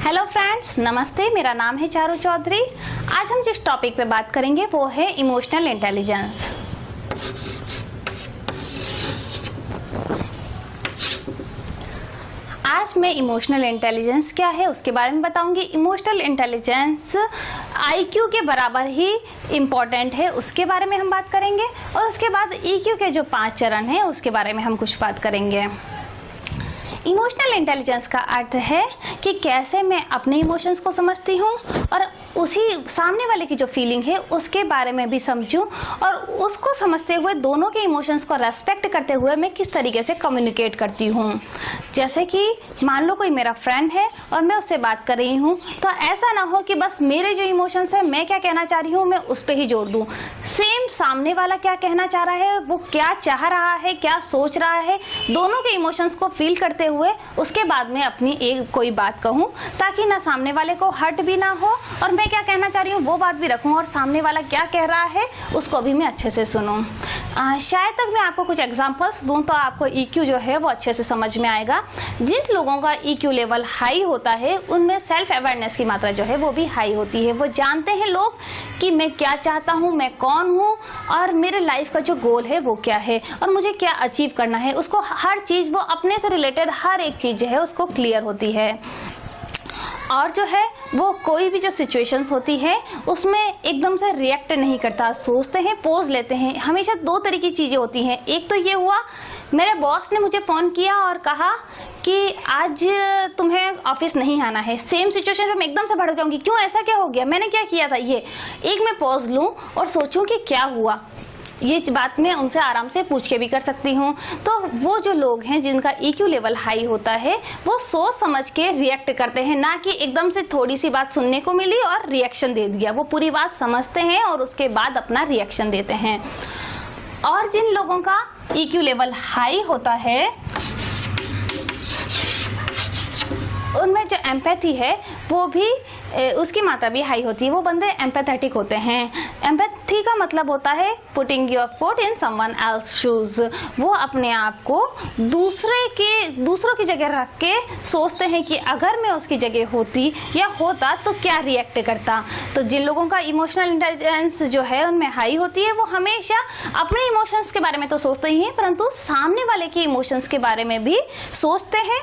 Hello friends, नमस्ते। मेरा नाम है चारू चौधरी। आज हम जिस टॉपिक पे बात करेंगे वो है इमोशनल इंटेलिजेंस। आज मैं इमोशनल इंटेलिजेंस क्या है उसके बारे में बताऊंगी। इमोशनल इंटेलिजेंस आईक्यू के बराबर ही इम्पॉर्टेंट है, उसके बारे में हम बात करेंगे। और उसके बाद ईक्यू के जो 5 चरण हैं उसके बारे में हम कुछ बात करेंगे। इमोशनल इंटेलिजेंस का अर्थ है कि कैसे मैं अपने इमोशंस को समझती हूँ और उसी सामने वाले की जो फीलिंग है उसके बारे में भी समझूं, और उसको समझते हुए दोनों के इमोशंस को रेस्पेक्ट करते हुए मैं किस तरीके से कम्युनिकेट करती हूँ। जैसे कि मान लो कोई मेरा फ्रेंड है और मैं उससे बात कर रही हूँ, तो ऐसा ना हो कि बस मेरे जो इमोशंस है, मैं क्या कहना चाह रही हूँ, मैं उस पर ही जोड़ दूँ। सेम सामने वाला क्या कहना चाह रहा है, वो क्या चाह रहा है, क्या सोच रहा है, दोनों के इमोशंस को फील करते हुए उसके बाद में अपनी एक कोई बात कहूँ, ताकि ना सामने वाले को हर्ट भी ना हो और मैं क्या कहना चाह रही हूँ वो बात भी रखूँ, और सामने वाला क्या कह रहा है उसको भी मैं अच्छे से सुनूँ। शायद तक मैं आपको कुछ एग्जांपल्स दूँ तो आपको ईक्यू जो है वो अच्छे से समझ में आएगा। जिन लोगों का ईक्यू लेवल हाई होता है उनमें सेल्फ अवेयरनेस की मात्रा जो है वो भी हाई होती है। वो जानते हैं लोग कि मैं क्या चाहता हूँ, मैं कौन हूँ और मेरे लाइफ का जो गोल है वो क्या है और मुझे क्या अचीव करना है। उसको हर चीज़, वो अपने से रिलेटेड हर एक चीज़ जो है उसको क्लियर होती है। और जो है वो कोई भी जो सिचुएशंस होती है उसमें एकदम से रिएक्ट नहीं करता, सोचते हैं, पोज लेते हैं। हमेशा 2 तरह की चीज़ें होती हैं। एक तो ये हुआ, मेरे बॉस ने मुझे फ़ोन किया और कहा कि आज तुम्हें ऑफिस नहीं आना है। सेम सिचुएशन में मैं एकदम से भड़क जाऊंगी, क्यों, ऐसा क्या हो गया, मैंने क्या किया था। ये एक मैं पॉज लूँ और सोचूं कि क्या हुआ। ये बात मैं उनसे आराम से पूछ के भी कर सकती हूँ। तो वो जो लोग हैं जिनका ईक्यू लेवल हाई होता है वो सोच समझ के रिएक्ट करते हैं, ना कि एकदम से थोड़ी सी बात सुनने को मिली और रिएक्शन दे दिया। वो पूरी बात समझते हैं और उसके बाद अपना रिएक्शन देते हैं। और जिन लोगों का ईक्यू लेवल हाई होता है उनमें जो एम्पैथी है वो भी उसकी मात्रा भी हाई होती है। वो बंदे एम्पैथेटिक होते हैं। एम्पैथी का मतलब होता है putting your foot in someone else shoes. वो अपने आप को दूसरों की जगह रख के सोचते हैं कि अगर मैं उसकी जगह होती या होता तो क्या रिएक्ट करता। तो जिन लोगों का इमोशनल इंटेलिजेंस जो है उनमें हाई होती है वो हमेशा अपने इमोशंस के बारे में तो सोचते ही हैं, परंतु सामने वाले के इमोशंस के बारे में भी सोचते हैं।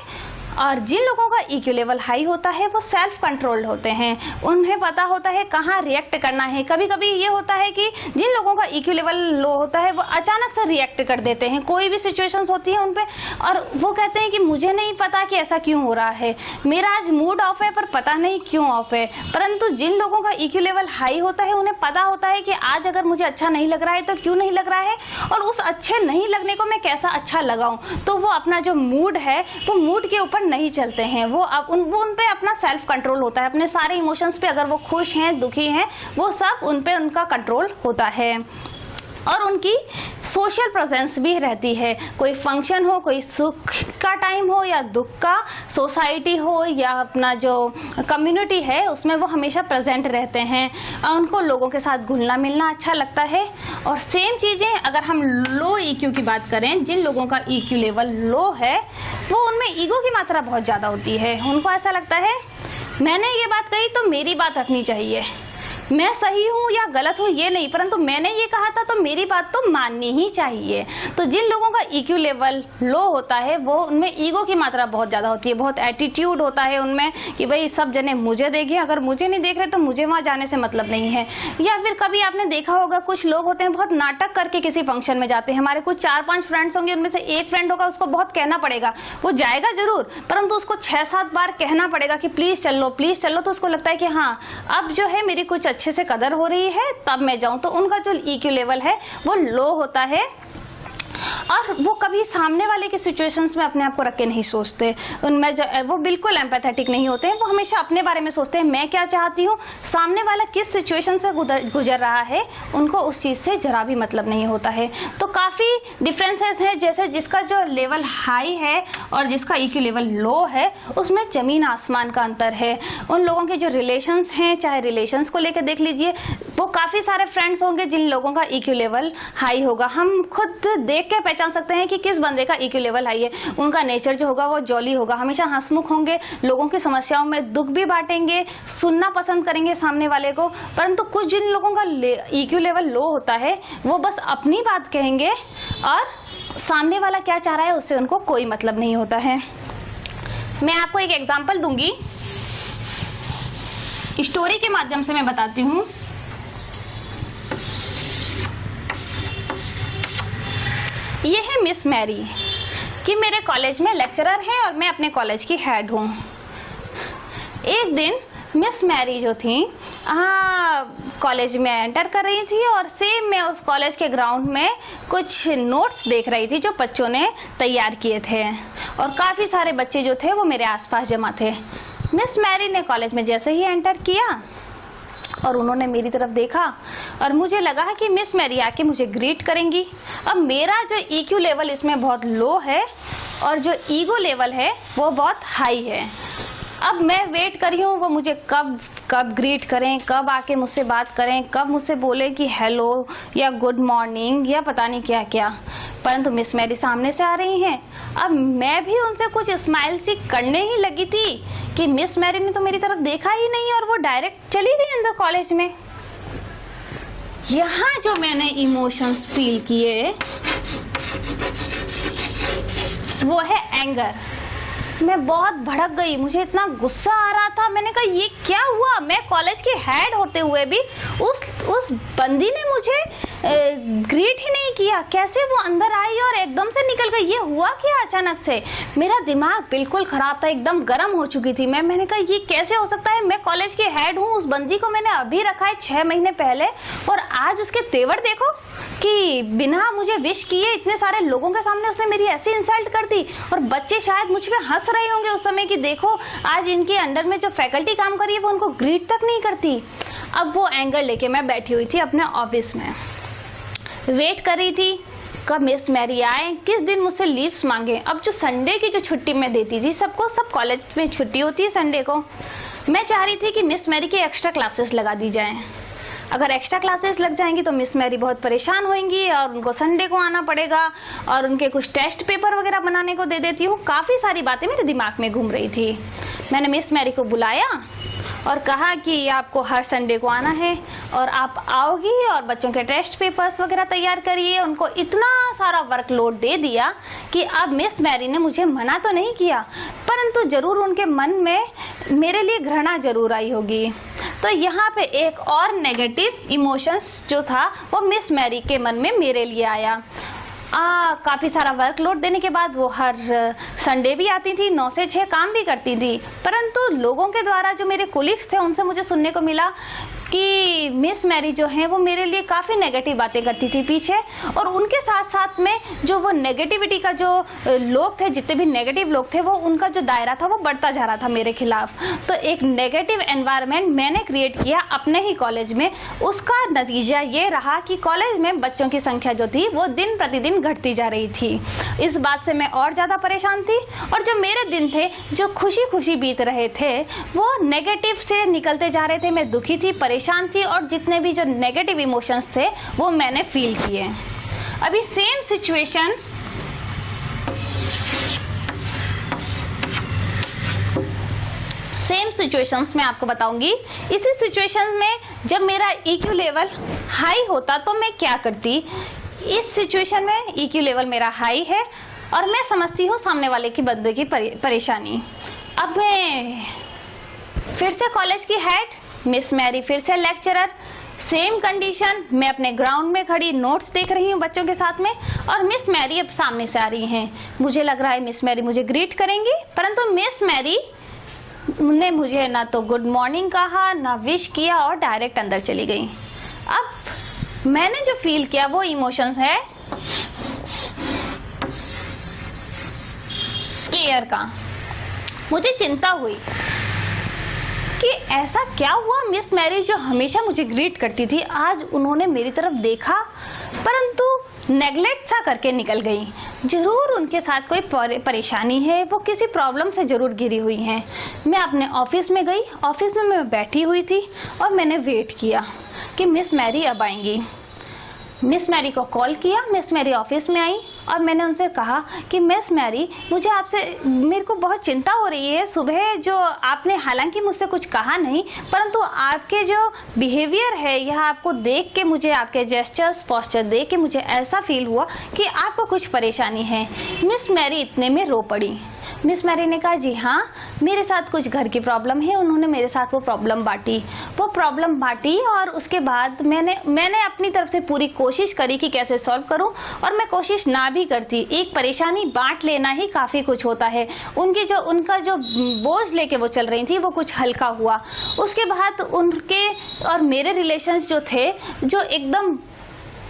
और जिन लोगों का ईक्यू लेवल हाई होता है वो सेल्फ कंट्रोल्ड होते हैं। उन्हें पता होता है कहाँ रिएक्ट करना है। कभी कभी ये होता है कि जिन लोगों का ईक्यू लेवल लो होता है वो अचानक से रिएक्ट कर देते हैं। कोई भी सिचुएशंस होती है उन पे और वो कहते हैं कि मुझे नहीं पता कि ऐसा क्यों हो रहा है, मेरा आज मूड ऑफ है पर पता नहीं क्यों ऑफ है। परंतु जिन लोगों का ईक्यू लेवल हाई होता है उन्हें पता होता है कि आज अगर मुझे अच्छा नहीं लग रहा है तो क्यों नहीं लग रहा है और उस अच्छे नहीं लगने को मैं कैसा अच्छा लगाऊं। तो वो अपना जो मूड है वो मूड के ऊपर नहीं चलते हैं। वो उन पे अपना सेल्फ कंट्रोल होता है। अपने सारे इमोशंस पे, अगर वो खुश हैं, दुखी हैं, वो सब उन पे उनका कंट्रोल होता है। और उनकी सोशल प्रेजेंस भी रहती है। कोई फंक्शन हो, कोई सुख का टाइम हो या दुख का, सोसाइटी हो या अपना जो कम्युनिटी है उसमें वो हमेशा प्रेजेंट रहते हैं। उनको लोगों के साथ घुलना मिलना अच्छा लगता है। और सेम चीज़ें अगर हम लो ईक्यू की बात करें, जिन लोगों का ईक्यू लेवल लो है वो उनमें ईगो की मात्रा बहुत ज़्यादा होती है। उनको ऐसा लगता है मैंने ये बात कही तो मेरी बात रखनी चाहिए, मैं सही हूँ या गलत हूँ ये नहीं, परंतु मैंने ये कहा था तो मेरी बात तो माननी ही चाहिए। तो जिन लोगों का ईक्यू लेवल लो होता है वो उनमें ईगो की मात्रा बहुत ज़्यादा होती है। बहुत एटीट्यूड होता है उनमें कि भाई सब जने मुझे देखें, अगर मुझे नहीं देख रहे तो मुझे वहाँ जाने से मतलब नहीं है। या फिर कभी आपने देखा होगा कुछ लोग होते हैं बहुत नाटक करके किसी फंक्शन में जाते हैं। हमारे कुछ 4-5 फ्रेंड्स होंगे, उनमें से एक फ्रेंड होगा उसको बहुत कहना पड़ेगा, वो जाएगा जरूर परंतु उसको 6-7 बार कहना पड़ेगा कि प्लीज़ चल लो, प्लीज़ चल लो। तो उसको लगता है कि हाँ अब जो है मेरी कुछ अच्छे से कदर हो रही है तब मैं जाऊं। तो उनका जो ईक्यू लेवल है वो लो होता है और वो कभी सामने वाले के सिचुएशंस में अपने आप को रख के नहीं सोचते। उनमें जो वो बिल्कुल एम्पैथेटिक नहीं होते हैं। वो हमेशा अपने बारे में सोचते हैं, मैं क्या चाहती हूँ, सामने वाला किस सिचुएशन से गुजर रहा है उनको उस चीज़ से जरा भी मतलब नहीं होता है। तो काफ़ी डिफरेंसेस है, जैसे जिसका जो लेवल हाई है और जिसका ईक्यू लेवल लो है उसमें ज़मीन आसमान का अंतर है। उन लोगों के जो रिलेशंस हैं, चाहे रिलेशंस को लेकर देख लीजिए, वो काफ़ी सारे फ्रेंड्स होंगे जिन लोगों का ईक्यू लेवल हाई होगा। हम खुद देख के पहचान सकते हैं कि किस बंदे का EQ लेवल हाई है। उनका नेचर जो होगा वो जॉली होगा, हमेशा हंसमुख होंगे, लोगों की समस्याओं में दुख भी बांटेंगे, सुनना पसंद करेंगे सामने वाले को। परंतु कुछ जिन लोगों का EQ लेवल लो होता है वो बस अपनी बात कहेंगे और सामने वाला क्या चाह रहा है उससे उनको कोई मतलब नहीं होता है। मैं आपको एक एग्जांपल दूंगी, स्टोरी के माध्यम से मैं बताती हूँ। ये है मिस मैरी कि मेरे कॉलेज में लेक्चरर हैं और मैं अपने कॉलेज की हेड हूँ। एक दिन मिस मैरी जो थी कॉलेज में एंटर कर रही थी और सेम मैं उस कॉलेज के ग्राउंड में कुछ नोट्स देख रही थी जो बच्चों ने तैयार किए थे और काफ़ी सारे बच्चे जो थे वो मेरे आसपास जमा थे। मिस मैरी ने कॉलेज में जैसे ही एंटर किया और उन्होंने मेरी तरफ देखा और मुझे लगा कि मिस मैरी आके मुझे ग्रीट करेंगी। अब मेरा जो EQ लेवल इसमें बहुत लो है और जो ईगो लेवल है वो बहुत हाई है। अब मैं वेट कर रही हूँ वो मुझे कब ग्रीट करें, कब आके मुझसे बात करें, कब मुझसे बोले कि हेलो या गुड मॉर्निंग या पता नहीं क्या क्या। परंतु मिस मैरी सामने से आ रही हैं। अब मैं भी उनसे कुछ स्माइल सी करने ही लगी थी कि मिस मैरी ने तो मेरी तरफ देखा ही नहीं और वो डायरेक्ट चली गई अंदर कॉलेज में। यहाँ जो मैंने इमोशंस फील किए वो है एंगर। मैं बहुत भड़क गई, मुझे इतना गुस्सा आ रहा था। मैंने कहा ये क्या हुआ, मैं कॉलेज की हेड होते हुए भी उस बंदी ने मुझे ग्रीट ही नहीं किया। कैसे वो अंदर आई और एकदम से निकल गई, ये हुआ क्या अचानक से। मेरा दिमाग बिल्कुल खराब था, एकदम गर्म हो चुकी थी मैंने कहा ये कैसे हो सकता है, मैं कॉलेज की हेड हूँ, उस बंदी को मैंने अभी रखा है 6 महीने पहले और आज उसके तेवर देखो कि बिना मुझे विश किए इतने सारे लोगों के सामने उसने मेरी ऐसी इंसल्ट कर दी। और बच्चे शायद मुझ पे हंस रहे होंगे उस समय कि देखो आज इनके अंडर में जो फैकल्टी काम कर रही है वो उनको ग्रीट तक नहीं करती। अब वो एंगर लेके मैं बैठी हुई थी अपने ऑफिस में, वेट कर रही थी कब मिस मैरी आए, किस दिन मुझसे लीव्स मांगे। अब जो संडे की जो छुट्टी मैं देती थी, सब कॉलेज में छुट्टी होती है संडे को, मैं चाह रही थी कि मिस मैरी की एक्स्ट्रा क्लासेस लगा दी जाएं। अगर एक्स्ट्रा क्लासेस लग जाएंगी तो मिस मैरी बहुत परेशान होंगी और उनको संडे को आना पड़ेगा और उनके कुछ टेस्ट पेपर वगैरह बनाने को दे देती हूँ। काफ़ी सारी बातें मेरे दिमाग में घूम रही थी। मैंने मिस मैरी को बुलाया और कहा कि आपको हर संडे को आना है और आप आओगी और बच्चों के टेस्ट पेपर्स वगैरह तैयार करिए। उनको इतना सारा वर्कलोड दे दिया कि अब मिस मैरी ने मुझे मना तो नहीं किया, परंतु ज़रूर उनके मन में मेरे लिए घृणा ज़रूर आई होगी। तो यहाँ पे एक और नेगेटिव इमोशंस जो था वो मिस मैरी के मन में मेरे लिए आया। काफ़ी सारा वर्कलोड देने के बाद वो हर संडे भी आती थी, 9 से 6 काम भी करती थी, परंतु लोगों के द्वारा जो मेरे कोलिग्स थे उनसे मुझे सुनने को मिला कि मिस मैरी जो है वो मेरे लिए काफ़ी नेगेटिव बातें करती थी पीछे। और उनके साथ साथ में जो वो नेगेटिविटी का जो लोग थे, जितने भी नेगेटिव लोग थे, वो उनका जो दायरा था वो बढ़ता जा रहा था मेरे खिलाफ। तो एक नेगेटिव एनवायरनमेंट मैंने क्रिएट किया अपने ही कॉलेज में। उसका नतीजा ये रहा कि कॉलेज में बच्चों की संख्या जो थी वो दिन प्रतिदिन घटती जा रही थी। इस बात से मैं और ज़्यादा परेशान थी और जो मेरे दिन थे जो खुशी खुशी बीत रहे थे वो नेगेटिव से निकलते जा रहे थे। मैं दुखी थी, परेशान थी और जितने भी जो नेगेटिव इमोशंस थे वो मैंने फील किए। अभी सेम सिचुएशंस में आपको बताऊंगी। इसी सिचुएशंस में जब मेरा EQ लेवल हाई होता तो मैं क्या करती। इस सिचुएशन में EQ लेवल मेरा हाई है और मैं समझती हूँ सामने वाले की बंदे की परेशानी। अब मैं फिर से कॉलेज की हेड, मिस मैरी फिर से लेक्चरर, सेम कंडीशन, मैं अपने ग्राउंड में खड़ी नोट्स देख रही हूँ बच्चों के साथ में और मिस मैरी अब सामने से आ रही हैं। मुझे लग रहा है मिस मैरी मुझे ग्रीट करेंगी, परंतु मिस मैरी ने मुझे ना तो गुड मॉर्निंग कहा, ना विश किया और डायरेक्ट अंदर चली गई। अब मैंने जो फील किया वो इमोशंस है केयर का। मुझे चिंता हुई कि ऐसा क्या हुआ, मिस मैरी जो हमेशा मुझे ग्रीट करती थी आज उन्होंने मेरी तरफ देखा परंतु नेगलेक्ट सा करके निकल गई। ज़रूर उनके साथ कोई परेशानी है, वो किसी प्रॉब्लम से ज़रूर घिरी हुई हैं। मैं अपने ऑफिस में गई, ऑफिस में मैं बैठी हुई थी और मैंने वेट किया कि मिस मैरी अब आएंगी। मिस मैरी को कॉल किया। मिस मैरी ऑफिस में आई और मैंने उनसे कहा कि मिस मैरी, मुझे आपसे, मेरे को बहुत चिंता हो रही है। सुबह जो आपने हालांकि मुझसे कुछ कहा नहीं, परंतु आपके जो बिहेवियर है यह आपको देख के, मुझे आपके जेस्चर्स पोस्चर देख के मुझे ऐसा फील हुआ कि आपको कुछ परेशानी है। मिस मैरी इतने में रो पड़ी। मिस मैरी ने कहा जी हाँ, मेरे साथ कुछ घर की प्रॉब्लम है। उन्होंने मेरे साथ वो प्रॉब्लम बांटी और उसके बाद मैंने अपनी तरफ से पूरी कोशिश करी कि कैसे सॉल्व करूं, और मैं कोशिश ना भी करती, एक परेशानी बांट लेना ही काफ़ी कुछ होता है। उनका जो बोझ लेके वो चल रही थी वो कुछ हल्का हुआ। उसके बाद उनके और मेरे रिलेशंस जो थे, जो एकदम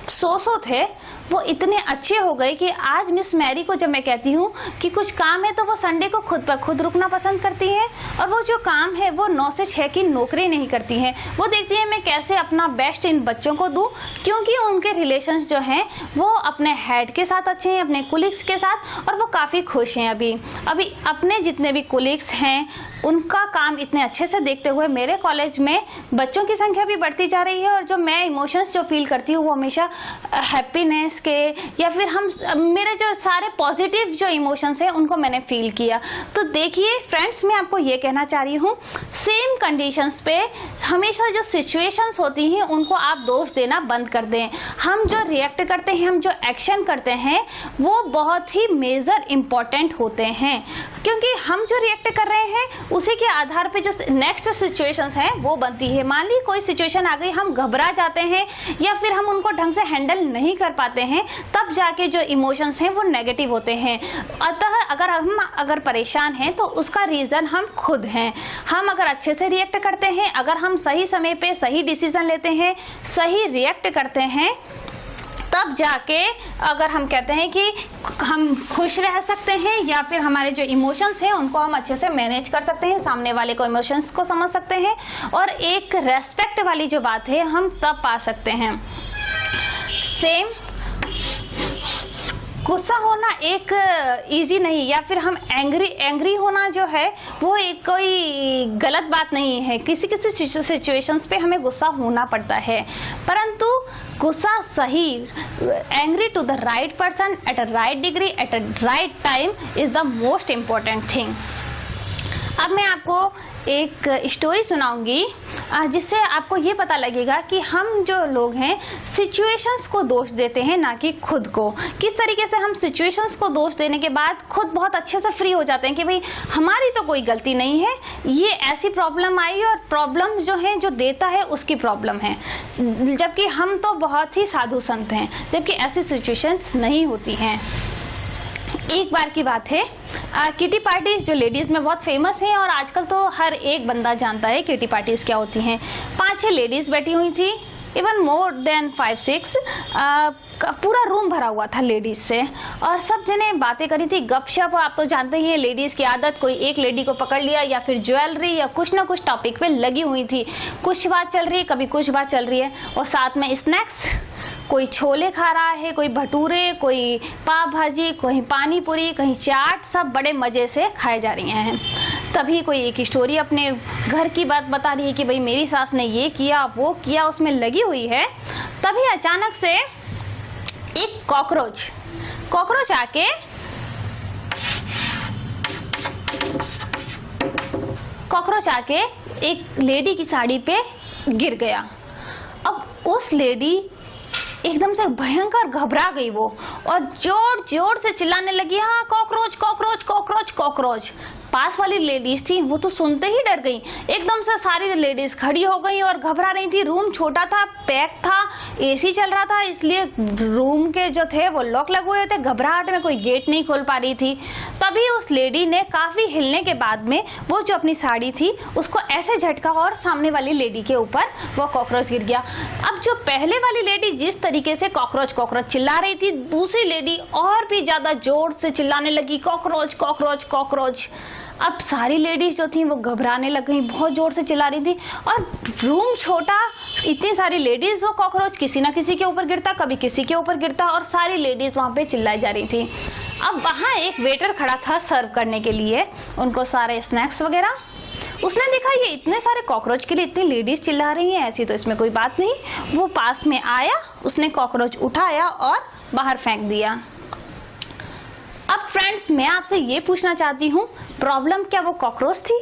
सो थे, वो इतने अच्छे हो गए कि आज मिस मैरी को जब मैं कहती हूँ कि कुछ काम है तो वो संडे को खुद ब खुद रुकना पसंद करती हैं, और वो जो काम है वो 9 से 6 की नौकरी नहीं करती हैं। वो देखती है मैं कैसे अपना बेस्ट इन बच्चों को दूँ, क्योंकि उनके रिलेशंस जो हैं वो अपने हेड के साथ अच्छे हैं, अपने कुलीग्स के साथ, और वो काफ़ी खुश हैं। अभी अपने जितने भी कुलीग्स हैं उनका काम इतने अच्छे से देखते हुए मेरे कॉलेज में बच्चों की संख्या भी बढ़ती जा रही है, और जो मैं इमोशंस जो फील करती हूँ वो हमेशा हैप्पीनेस के, या फिर मेरे जो सारे पॉजिटिव जो इमोशंस हैं उनको मैंने फील किया। तो देखिए फ्रेंड्स, मैं आपको ये कहना चाह रही हूँ, सेम कंडीशंस पे हमेशा जो सिचुएशंस होती हैं उनको आप दोष देना बंद कर दें। हम जो रिएक्ट करते हैं, हम जो एक्शन करते हैं, वो बहुत ही मेजर इम्पॉर्टेंट होते हैं, क्योंकि हम जो रिएक्ट कर रहे हैं उसी के आधार पे जो नेक्स्ट सिचुएशंस हैं वो बनती है। मान ली कोई सिचुएशन आ गई, हम घबरा जाते हैं या फिर हम उनको ढंग से हैंडल नहीं कर पाते हैं, तब जाके जो इमोशंस हैं वो नेगेटिव होते हैं। अतः अगर परेशान हैं तो उसका रीज़न हम खुद हैं। हम अगर अच्छे से रिएक्ट करते हैं, अगर हम सही समय पे सही डिसीजन लेते हैं, सही रिएक्ट करते हैं, तब जाके अगर हम कहते हैं कि हम खुश रह सकते हैं, या फिर हमारे जो इमोशंस हैं उनको हम अच्छे से मैनेज कर सकते हैं, सामने वाले को इमोशंस को समझ सकते हैं, और एक रेस्पेक्ट वाली जो बात है हम तब पा सकते हैं। सेम गुस्सा होना एक इजी नहीं, या फिर हम एंग्री होना जो है वो एक कोई गलत बात नहीं है। किसी सिचुएशंस पे हमें गुस्सा होना पड़ता है, परंतु गुस्सा सही, angry to the right person at a right degree at a right time is the most important thing. अब मैं आपको एक स्टोरी सुनाऊंगी जिससे आपको ये पता लगेगा कि हम जो लोग हैं सिचुएशंस को दोष देते हैं, ना कि खुद को। किस तरीके से हम सिचुएशंस को दोष देने के बाद खुद बहुत अच्छे से फ्री हो जाते हैं कि भाई हमारी तो कोई गलती नहीं है, ये ऐसी प्रॉब्लम आई और प्रॉब्लम जो है जो देता है उसकी प्रॉब्लम है, जबकि हम तो बहुत ही साधु संत हैं, जबकि ऐसी सिचुएशंस नहीं होती हैं। एक बार की बात है, किटी पार्टीज जो लेडीज़ में बहुत फेमस है, और आजकल तो हर एक बंदा जानता है किटी पार्टीज क्या होती हैं। 5-6 लेडीज़ बैठी हुई थी, इवन मोर देन 5-6, पूरा रूम भरा हुआ था लेडीज़ से, और सब जने बातें करी थी, गपशप। आप तो जानते ही हैं लेडीज़ की आदत, कोई एक लेडी को पकड़ लिया या फिर ज्वेलरी या कुछ ना कुछ टॉपिक पे लगी हुई थी। कुछ बात चल रही है, कभी कुछ बात चल रही है, और साथ में स्नैक्स, कोई छोले खा रहा है, कोई भटूरे, कोई पाव भाजी, कोई पानी पूरी, कहीं चाट, सब बड़े मज़े से खाए जा रही हैं। तभी कोई एक स्टोरी अपने घर की बात बता रही है कि भाई मेरी सास ने ये किया वो किया, उसमें लगी हुई है। तभी अचानक से एक कॉकरोच आके एक लेडी की साड़ी पे गिर गया। अब उस लेडी एकदम से भयंकर घबरा गई वो, और जोर जोर से चिल्लाने लगी, हाँ कॉकरोच कॉकरोच कॉकरोच कॉकरोच। पास वाली लेडीज थी वो तो सुनते ही डर गई। एकदम से सारी लेडीज खड़ी हो गई और घबरा रही थी। रूम छोटा था, पैक था, एसी चल रहा था, इसलिए रूम के जो थे वो लॉक लगे हुए थे। घबराहट में कोई गेट नहीं खोल पा रही थी। तभी उस लेडी ने काफ़ी हिलने के बाद में वो जो अपनी साड़ी थी उसको ऐसे झटका और सामने वाली लेडी के ऊपर वो कॉकरोच गिर गया। अब जो पहले वाली लेडी जिस तरीके से कॉकरोच कॉकरोच चिल्ला रही थी, दूसरी लेडी और भी ज़्यादा जोर से चिल्लाने लगी, कॉकरोच कॉकरोच कॉकरोच। अब सारी लेडीज जो थी वो घबराने लग गई, बहुत जोर से चिल्ला रही थी, और रूम छोटा, इतनी सारी लेडीज, वो कॉकरोच किसी ना किसी के ऊपर गिरता, कभी किसी के ऊपर गिरता, और सारी लेडीज वहाँ पे चिल्लाई जा रही थी। अब वहाँ एक वेटर खड़ा था सर्व करने के लिए उनको सारे स्नैक्स वगैरह। उसने देखा ये इतने सारे कॉकरोच के लिए इतनी लेडीज चिल्ला रही हैं, ऐसी तो इसमें कोई बात नहीं। वो पास में आया, उसने कॉकरोच उठाया और बाहर फेंक दिया। अब फ्रेंड्स मैं आपसे ये पूछना चाहती हूँ, प्रॉब्लम क्या वो कॉकरोच थी?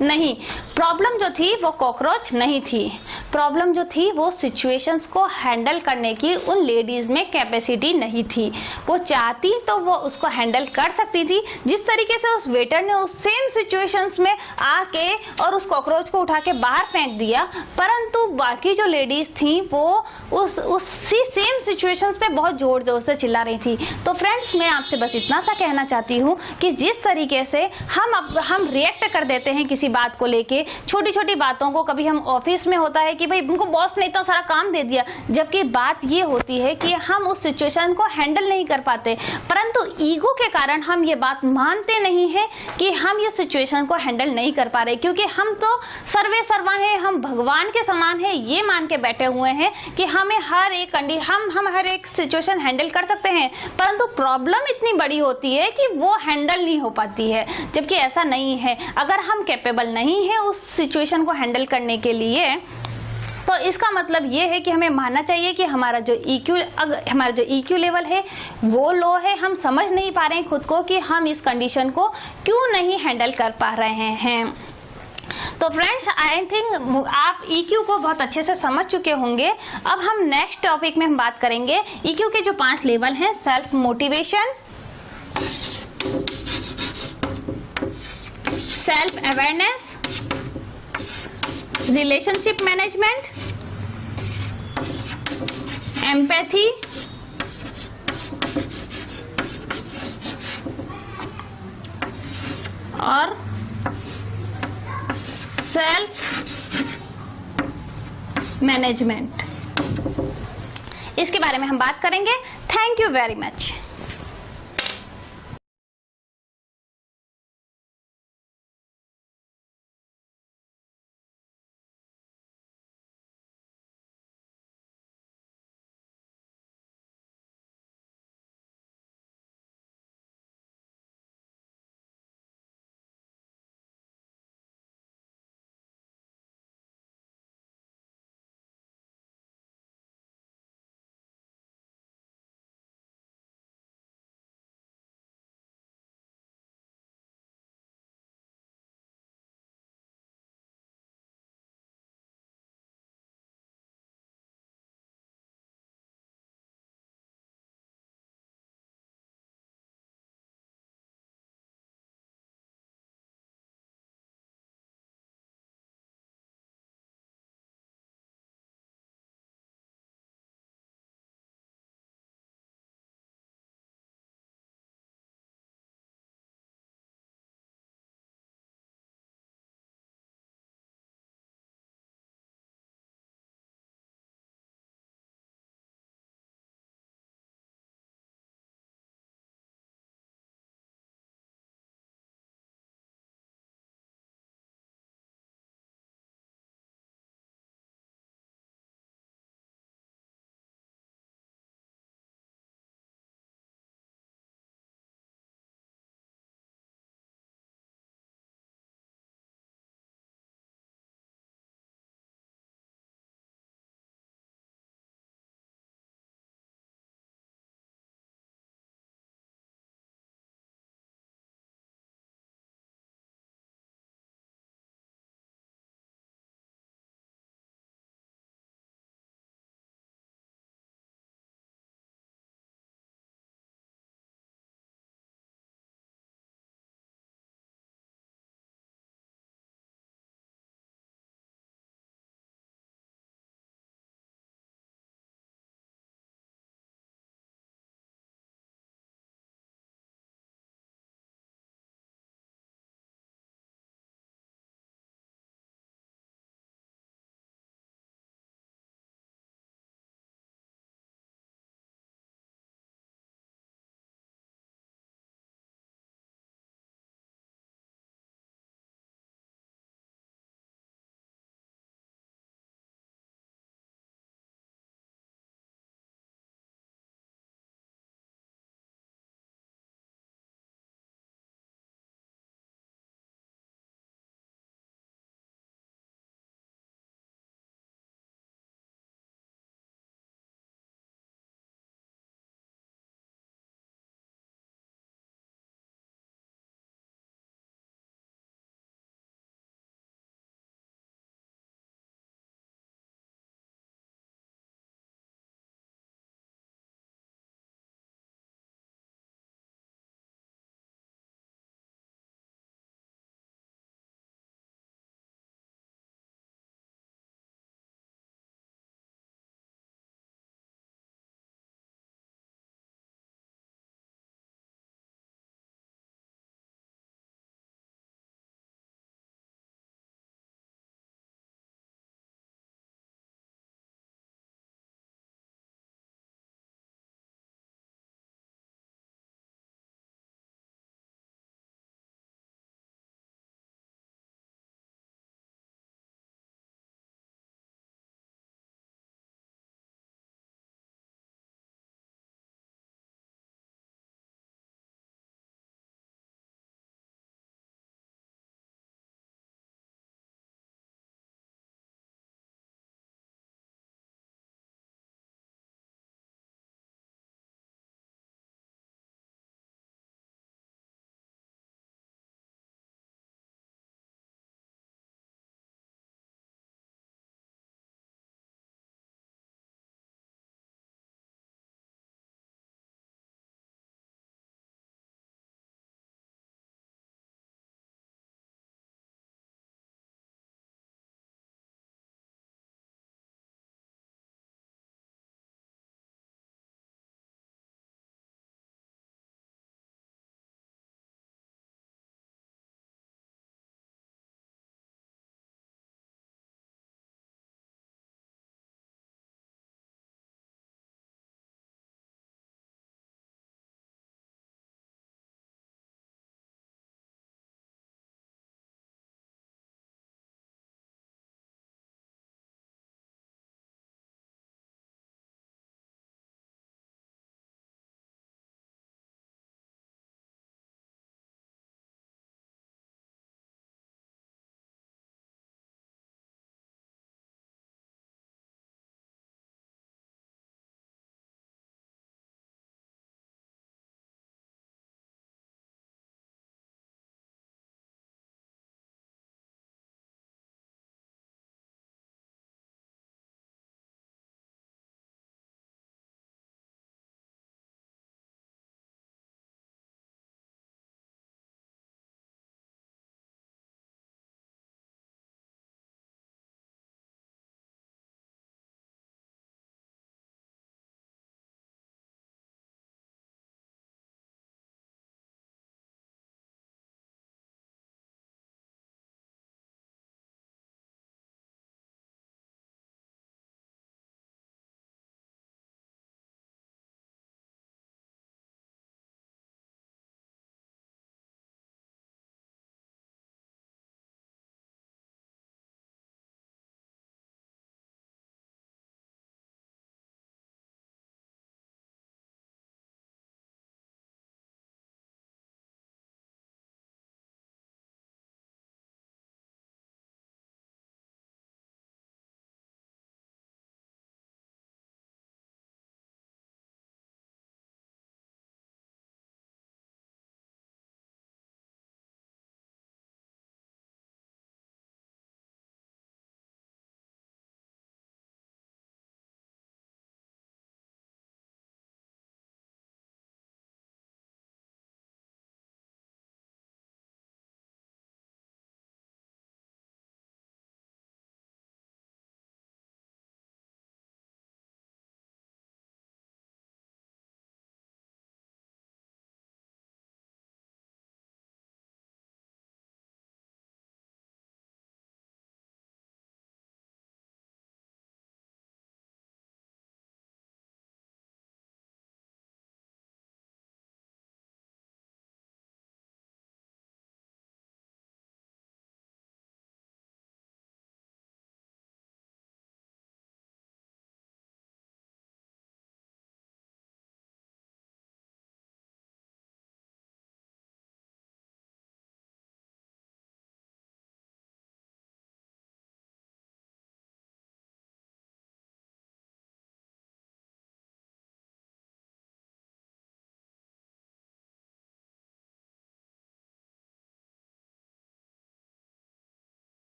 नहीं, प्रॉब्लम जो थी वो कॉकरोच नहीं थी। प्रॉब्लम जो थी वो सिचुएशंस को हैंडल करने की उन लेडीज में कैपेसिटी नहीं थी। वो चाहती तो वो उसको हैंडल कर सकती थी, जिस तरीके से उस वेटर ने उस सेम सिचुएशंस में आके और उस कॉकरोच को उठा के बाहर फेंक दिया, परंतु बाकी जो लेडीज थी वो उसी सेम सिचुएशंस पे बहुत जोर जोर से चिल्ला रही थी। तो फ्रेंड्स मैं आपसे बस इतना सा कहना चाहती हूँ कि जिस तरीके से हम रिएक्ट कर देते हैं किसी बात को लेके, छोटी छोटी बातों को, कभी हम ऑफिस में होता है कि भाई उनको बॉस ने इतना सारा काम दे दिया, जबकि बात ये होती है कि हम उस सिचुएशन को हैंडल नहीं कर पाते, परंतु ईगो के कारण हम ये बात मानते नहीं है कि हम ये सिचुएशन को हैंडल नहीं कर पा रहे, क्योंकि हम तो सर्वे सर्वा हैं, हम भगवान के समान हैं, ये मान के बैठे हुए हैं कि हमें हर एक हम हर एक सिचुएशन हैंडल कर सकते हैं, परंतु प्रॉब्लम इतनी बड़ी होती है कि वो हैंडल नहीं हो पाती है, जबकि ऐसा नहीं है। अगर हम कैपेबल नहीं है उस सिचुएशन को हैंडल करने के लिए, तो इसका मतलब ये है कि हमें मानना चाहिए कि हमारा जो EQ लेवल है वो लो है। हम समझ नहीं पा रहे हैं खुद को कि हम इस कंडीशन को क्यों नहीं हैंडल कर पा रहे हैं। तो फ्रेंड्स आई थिंक आप EQ को बहुत अच्छे से समझ चुके होंगे। अब हम नेक्स्ट टॉपिक में हम बात करेंगे EQ के जो 5 लेवल हैं, self motivation, self awareness, relationship management, empathy, और सेल्फ मैनेजमेंट। इसके बारे में हम बात करेंगे। Thank you very much.